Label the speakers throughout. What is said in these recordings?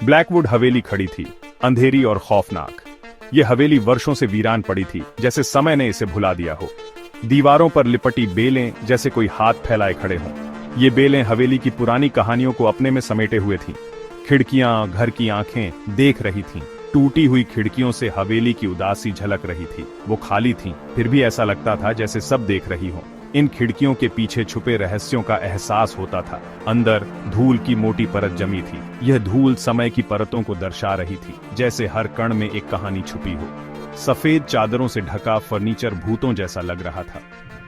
Speaker 1: Blackwood हवेली खड़ी थी, अंधेरी और खौफनाक। ये हवेली वर्षों से वीरान पड़ी थी, जैसे समय ने इसे भुला दिया हो। दीवारों पर लिपटी बेलें जैसे कोई हाथ फैलाए खड़े हों। ये बेलें हवेली की पुरानी कहानियों को अपने में समेटे हुए थीं। खिड़कियां, घर की आंखें देख रही थीं। टूटी हुई खिड़कियों से हवेली की उदासी झलक रही थी। वो खाली थीं, फिर भी ऐसा लगता था जैसे सब देख रही हों। इन खिड़कियों के पीछे छुपे रहस्यों का एहसास होता था। अंदर धूल की मोटी परत जमी थी। यह धूल समय की परतों को दर्शा रही थी, जैसे हर कण में एक कहानी छुपी हो। सफेद चादरों से ढका फर्नीचर भूतों जैसा लग रहा था।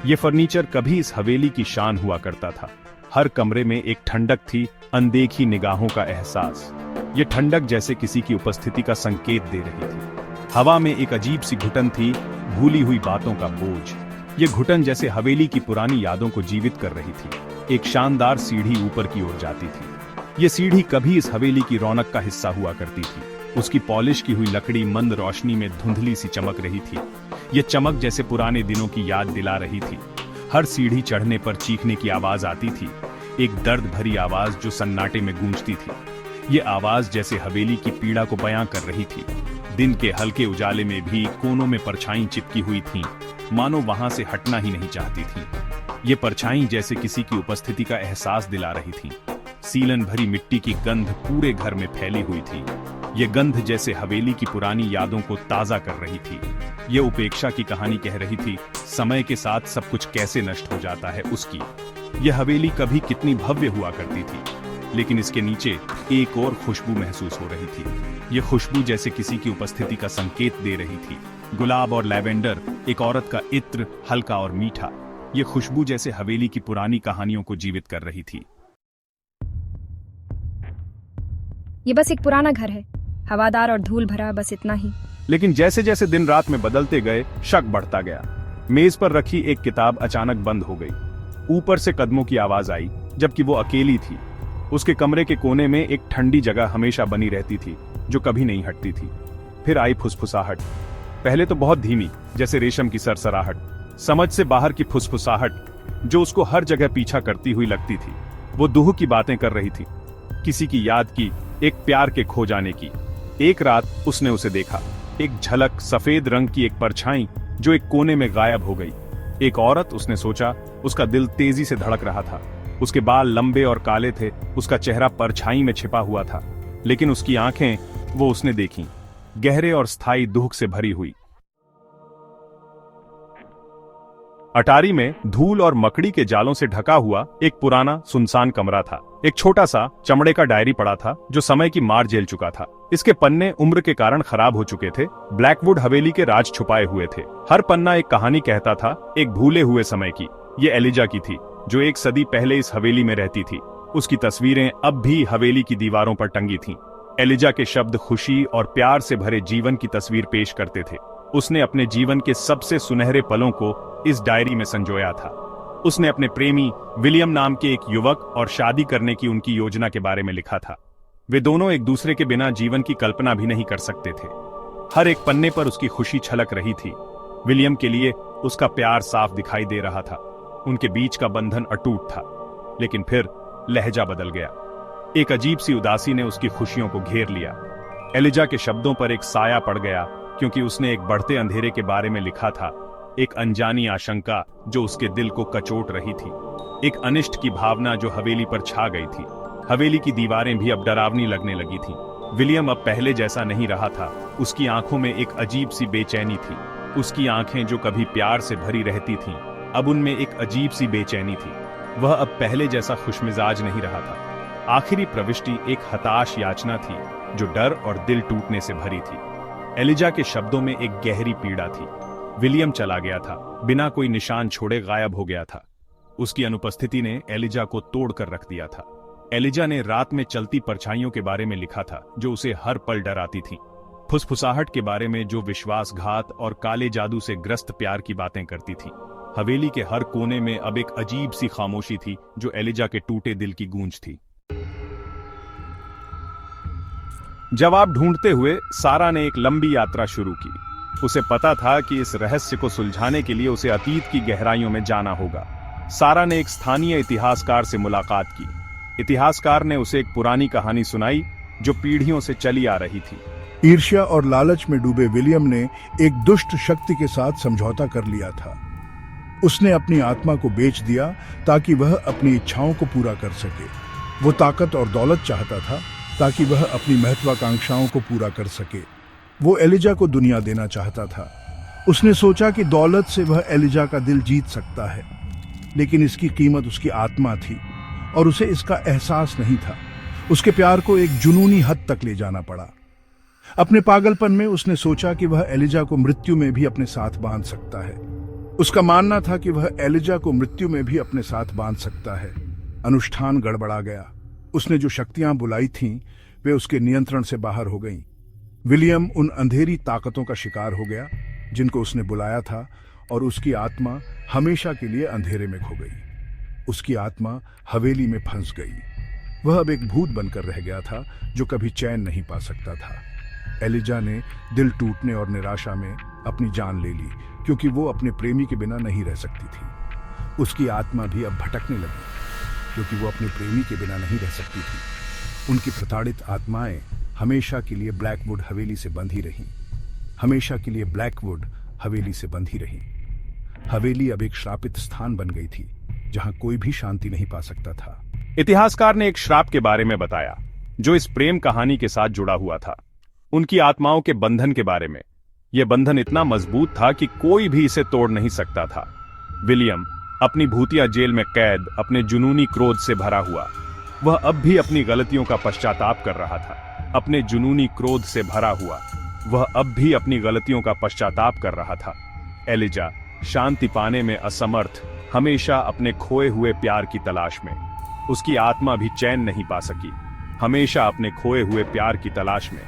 Speaker 1: यह फर्नीचर कभी इस हवेली की शान हुआ करता था। हर कमरे में एक ठंडक थी, अनदेखी निगाहों का एहसास। ये ठंडक जैसे किसी की उपस्थिति का संकेत दे रही थी। हवा में एक अजीब सी घुटन थी, भूली हुई बातों का बोझ। ये घुटन जैसे हवेली की पुरानी यादों को जीवित कर रही थी। एक शानदार सीढ़ी ऊपर की ओर जाती थी। ये सीढ़ी कभी इस हवेली की रौनक का हिस्सा हुआ करती थी। उसकी पॉलिश की हुई लकड़ी मंद रोशनी में धुंधली सी चमक रही थी। ये चमक जैसे पुराने दिनों की याद दिला रही थी। हर सीढ़ी चढ़ने पर चीखने की आवाज आती थी, एक दर्द भरी आवाज जो सन्नाटे में गूंजती थी। ये आवाज जैसे हवेली की पीड़ा को बयां कर रही थी। दिन के हल्के उजाले में भी कोनों में परछाई चिपकी हुई थीं, मानो वहां से हटना ही नहीं चाहती थीं। ये परछाई जैसे किसी की उपस्थिति का एहसास दिला रही थीं। सीलन भरी मिट्टी की गंध पूरे घर में फैली हुई थी। ये गंध जैसे हवेली की पुरानी यादों को ताजा कर रही थी। ये उपेक्षा की कहानी कह रही थी, समय के साथ सब कुछ कैसे नष्ट हो जाता है उसकी। यह हवेली कभी कितनी भव्य हुआ करती थी, लेकिन इसके नीचे एक और खुशबू महसूस हो रही थी। ये खुशबू जैसे किसी की उपस्थिति का संकेत दे रही थी। गुलाब और लैवेंडर, एक औरत का इत्र, हल्का और मीठा। ये खुशबू जैसे हवेली की पुरानी कहानियों को जीवित कर रही थी।
Speaker 2: ये बस एक पुराना घर है, हवादार और धूल भरा, बस इतना ही।
Speaker 1: लेकिन जैसे जैसे दिन रात में बदलते गए, शक बढ़ता गया। मेज पर रखी एक किताब अचानक बंद हो गई। ऊपर से कदमों की आवाज आई, जबकि वो अकेली थी। उसके कमरे के कोने में एक ठंडी जगह हमेशा बनी रहती थी, जो कभी नहीं हटती थी। फिर आई फुसफुसाहट। पहले तो बहुत धीमी, जैसे रेशम की सरसराहट, समझ से बाहर की फुसफुसाहट जो उसको हर जगह पीछा करती हुई लगती थी। वो दूह की बातें कर रही थी, किसी की याद की, एक प्यार के खो जाने की। एक रात उसने उसे देखा, एक झलक, सफेद रंग की एक परछाई जो एक कोने में गायब हो गई। एक औरत, उसने सोचा। उसका दिल तेजी से धड़क रहा था। उसके बाल लंबे और काले थे, उसका चेहरा परछाई में छिपा हुआ था, लेकिन उसकी आंखें, वो उसने देखीं, गहरे और स्थायी दुख से भरी हुई। अटारी में धूल और मकड़ी के जालों से ढका हुआ एक पुराना सुनसान कमरा था। एक छोटा सा चमड़े का डायरी पड़ा था, जो समय की मार झेल चुका था। इसके पन्ने उम्र के कारण खराब हो चुके थे। ब्लैकवुड हवेली के राज छुपाए हुए थे। हर पन्ना एक कहानी कहता था, एक भूले हुए समय की। ये एलिजा की थी, जो एक सदी पहले इस हवेली में रहती थी। उसकी तस्वीरें अब भी हवेली की दीवारों पर टंगी थीं। एलिजा के शब्द खुशी और प्यार से भरे जीवन की तस्वीर पेश करते थे। उसने अपने जीवन के सबसे सुनहरे पलों को इस डायरी में संजोया था। उसने अपने प्रेमी विलियम नाम के एक युवक और शादी करने की उनकी योजना के बारे में लिखा था। वे दोनों एक दूसरे के बिना जीवन की कल्पना भी नहीं कर सकते थे। हर एक पन्ने पर उसकी खुशी छलक रही थी। विलियम के लिए उसका प्यार साफ दिखाई दे रहा था। उनके बीच का बंधन अटूट था, लेकिन फिर लहजा बदल गया। एक अजीब सी उदासी ने उसकी खुशियों को घेर लिया। एलिजा के शब्दों पर एक साया पड़ गया, क्योंकि उसने एक बढ़ते अंधेरे के बारे में लिखा था। एक अनजानी आशंका जो उसके दिल को कचोट रही थी। एक अनिष्ट की भावना जो हवेली पर छा गई थी। हवेली की दीवारें भी अब डरावनी लगने लगी थीं। विलियम अब पहले जैसा नहीं रहा था। उसकी आंखों में एक अजीब सी बेचैनी थी। उसकी आंखें जो कभी प्यार से भरी रहती थीं, अब उनमें एक अजीब सी बेचैनी थी। वह अब पहले जैसा खुशमिजाज नहीं रहा था। आखिरी प्रविष्टि एक हताश याचना थी, जो डर और दिल टूटने से भरी थी। एलिजा के शब्दों में एक गहरी पीड़ा थी। विलियम चला गया था, बिना कोई निशान छोड़े गायब हो गया था। उसकी अनुपस्थिति ने एलिजा को तोड़कर रख दिया था। एलिजा ने रात में चलती परछाइयों के बारे में लिखा था, जो उसे हर पल डराती थीं। फुसफुसाहट के बारे में, जो विश्वासघात और काले जादू से ग्रस्त प्यार की बातें करती थी। हवेली के हर कोने में अब एक अजीब सी खामोशी थी, जो एलिजा के टूटे दिल की गूंज थी। जवाब ढूंढते हुए सारा ने एक लंबी यात्रा शुरू की। उसे पता था कि इस रहस्य को सुलझाने के लिए उसे अतीत की गहराइयों में जाना होगा। सारा ने एक स्थानीय इतिहासकार से मुलाकात की। इतिहासकार ने उसे एक पुरानी कहानी सुनाई, जो पीढ़ियों से चली आ रही थी।
Speaker 3: ईर्ष्या और लालच में डूबे विलियम ने एक दुष्ट शक्ति के साथ समझौता कर लिया था। उसने अपनी आत्मा को बेच दिया ताकि वह अपनी इच्छाओं को पूरा कर सके। वो ताकत और दौलत चाहता था ताकि वह अपनी महत्वाकांक्षाओं को पूरा कर सके। वो एलिजा को दुनिया देना चाहता था। उसने सोचा कि दौलत से वह एलिजा का दिल जीत सकता है, लेकिन इसकी कीमत उसकी आत्मा थी और उसे इसका एहसास नहीं था। उसके प्यार को एक जुनूनी हद तक ले जाना पड़ा। अपने पागलपन में उसने सोचा कि वह एलिजा को मृत्यु में भी अपने साथ बांध सकता है। उसका मानना था कि वह एलिजा को मृत्यु में भी अपने साथ बांध सकता है। अनुष्ठान गड़बड़ा गया। उसने जो शक्तियां बुलाई थीं, वे उसके नियंत्रण से बाहर हो गईं। विलियम उन अंधेरी ताकतों का शिकार हो गया जिनको उसने बुलाया था, और उसकी आत्मा हमेशा के लिए अंधेरे में खो गई। उसकी आत्मा हवेली में फंस गई। वह अब एक भूत बनकर रह गया था जो कभी चैन नहीं पा सकता था। एलिजा ने दिल टूटने और निराशा में अपनी जान ले ली, क्योंकि वो अपने प्रेमी के बिना नहीं रह सकती थी। उसकी आत्मा भी अब भटकने लगी, क्योंकि वो अपने प्रेमी के बिना नहीं रह सकती थी। उनकी प्रताड़ित आत्माएं हमेशा के लिए ब्लैकवुड हवेली से बंधी रहीं। हमेशा के लिए ब्लैकवुड हवेली से बंधी रहीं। हवेली अब एक श्रापित स्थान बन गई थी, जहां कोई भी शांति नहीं पा सकता था।
Speaker 1: इतिहासकार ने एक श्राप के बारे में बताया, जो इस प्रेम कहानी के साथ जुड़ा हुआ था। उनकी आत्माओं के बंधन के बारे में। यह बंधन इतना मजबूत था कि कोई भी इसे तोड़ नहीं सकता था। विलियम अपनी भूतिया जेल में कैद, अपने जुनूनी क्रोध से भरा हुआ। वह अब भी अपनी गलतियों का पश्चाताप कर रहा था। अपने जुनूनी क्रोध से भरा हुआ वह अब भी अपनी गलतियों का पश्चाताप कर रहा था। एलिजा शांति पाने में असमर्थ, हमेशा अपने खोए हुए प्यार की तलाश में। उसकी आत्मा भी चैन नहीं पा सकी, हमेशा अपने खोए हुए प्यार की तलाश में।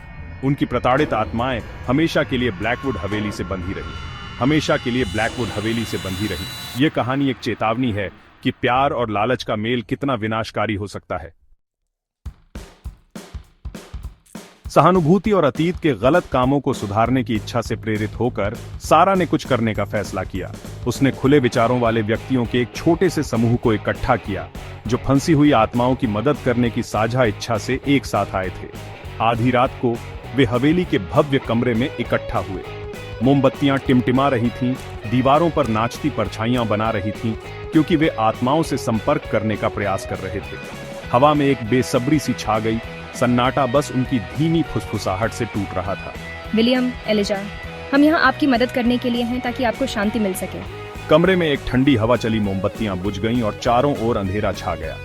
Speaker 1: उनकी प्रताड़ित आत्माएं हमेशा के लिए ब्लैकवुड हवेली से बंधी रही। हमेशा के लिए ब्लैकवुड हवेली से बंधी रही। यह कहानी एक चेतावनी है कि प्यार और लालच का मेल कितना विनाशकारी हो सकता है। सहानुभूति और अतीत के गलत कामों को सुधारने की इच्छा से प्रेरित होकर सारा ने कुछ करने का फैसला किया। उसने खुले विचारों वाले व्यक्तियों के एक छोटे से समूह को इकट्ठा किया, जो फंसी हुई आत्माओं की मदद करने की साझा इच्छा से एक साथ आए थे। आधी रात को वे हवेली के भव्य कमरे में इकट्ठा हुए। मोमबत्तियां टिमटिमा रही थीं, दीवारों पर नाचती परछाइयां बना रही थीं, क्योंकि वे आत्माओं से संपर्क करने का प्रयास कर रहे थे। हवा में एक बेसब्री सी छा गई। सन्नाटा बस उनकी धीमी फुसफुसाहट से टूट रहा था।
Speaker 2: विलियम, एलिजा, हम यहाँ आपकी मदद करने के लिए हैं ताकि आपको शांति मिल सके।
Speaker 1: कमरे में एक ठंडी हवा चली। मोमबत्तियां बुझ गईं और चारों ओर अंधेरा छा गया।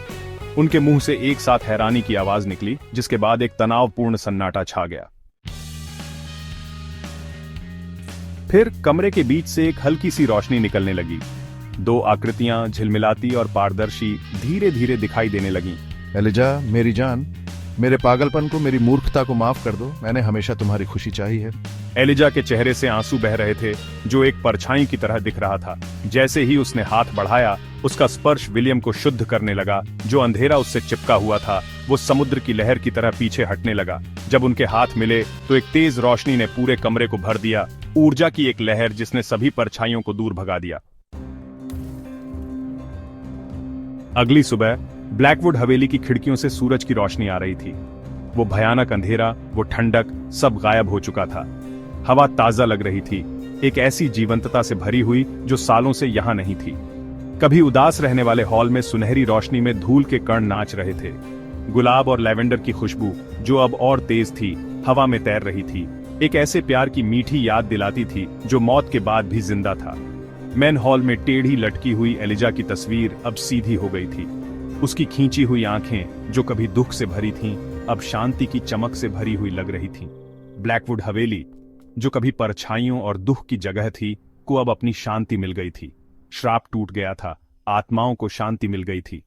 Speaker 1: उनके मुंह से एक साथ हैरानी की आवाज निकली, जिसके बाद एक तनावपूर्ण सन्नाटा छा गया। फिर कमरे के बीच से एक हल्की सी रोशनी निकलने लगी। दो आकृतियां झिलमिलाती और पारदर्शी धीरे धीरे दिखाई देने लगीं।
Speaker 4: एलिजा, मेरी जान, मेरे पागलपन को, मेरी मूर्खता को माफ कर दो। मैंने हमेशा तुम्हारी खुशी चाही है।
Speaker 1: एलिजा के चेहरे से आंसू बह रहे थे, जो एक परछाई की तरह दिख रहा था। जैसे ही उसने हाथ बढ़ाया, उसका स्पर्श विलियम को शुद्ध करने लगा। जो अंधेरा उससे चिपका हुआ था, वो समुद्र की लहर की तरह पीछे हटने लगा। जब उनके हाथ मिले तो एक तेज रोशनी ने पूरे कमरे को भर दिया। ऊर्जा की एक लहर जिसने सभी परछाइयों को दूर भगा दिया। अगली सुबह ब्लैकवुड हवेली की खिड़कियों से सूरज की रोशनी आ रही थी। वो भयानक अंधेरा, वो ठंडक, सब गायब हो चुका था। हवा ताजा लग रही थी, एक ऐसी जीवंतता से भरी हुई जो सालों से यहां नहीं थी। कभी उदास रहने वाले हॉल में सुनहरी रोशनी में धूल के कण नाच रहे थे। गुलाब और लैवेंडर की खुशबू, जो अब और तेज थी, हवा में तैर रही थी। एक ऐसे प्यार की मीठी याद दिलाती थी जो मौत के बाद भी जिंदा था। मैन हॉल में टेढ़ी लटकी हुई एलिजा की तस्वीर अब सीधी हो गई थी। उसकी खींची हुई आंखें, जो कभी दुख से भरी थीं, अब शांति की चमक से भरी हुई लग रही थीं। ब्लैकवुड हवेली, जो कभी परछाइयों और दुख की जगह थी, को अब अपनी शांति मिल गई थी। श्राप टूट गया था, आत्माओं को शांति मिल गई थी।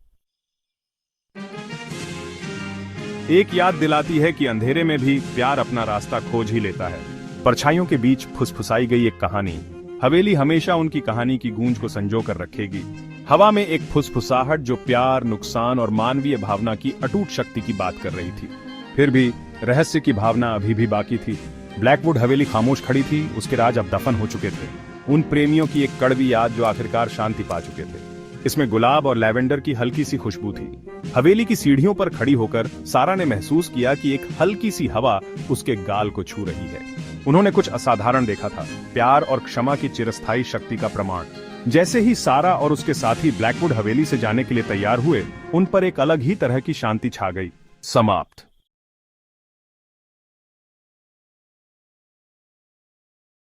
Speaker 1: एक याद दिलाती है कि अंधेरे में भी प्यार अपना रास्ता खोज ही लेता है। परछाइयों के बीच फुसफुसाई गई एक कहानी। हवेली हमेशा उनकी कहानी की गूंज को संजो कर रखेगी। हवा में एक फुसफुसाहट जो प्यार, नुकसान और मानवीय भावना की अटूट शक्ति की बात कर रही थी। फिर भी रहस्य की भावना अभी भी बाकी थी। ब्लैकवुड हवेली खामोश खड़ी थी, उसके राज अब दफन हो चुके थे। उन प्रेमियों की एक कड़वी याद जो आखिरकार शांति पा चुके थे। इसमें गुलाब और लैवेंडर की हल्की सी खुशबू थी। हवेली की सीढ़ियों पर खड़ी होकर सारा ने महसूस किया कि एक हल्की सी हवा उसके गाल को छू रही है। उन्होंने कुछ असाधारण देखा था, प्यार और क्षमा की चिरस्थायी शक्ति का प्रमाण। जैसे ही सारा और उसके साथी ब्लैकवुड हवेली से जाने के लिए तैयार हुए, उन पर एक अलग ही तरह की शांति छा गई। समाप्त।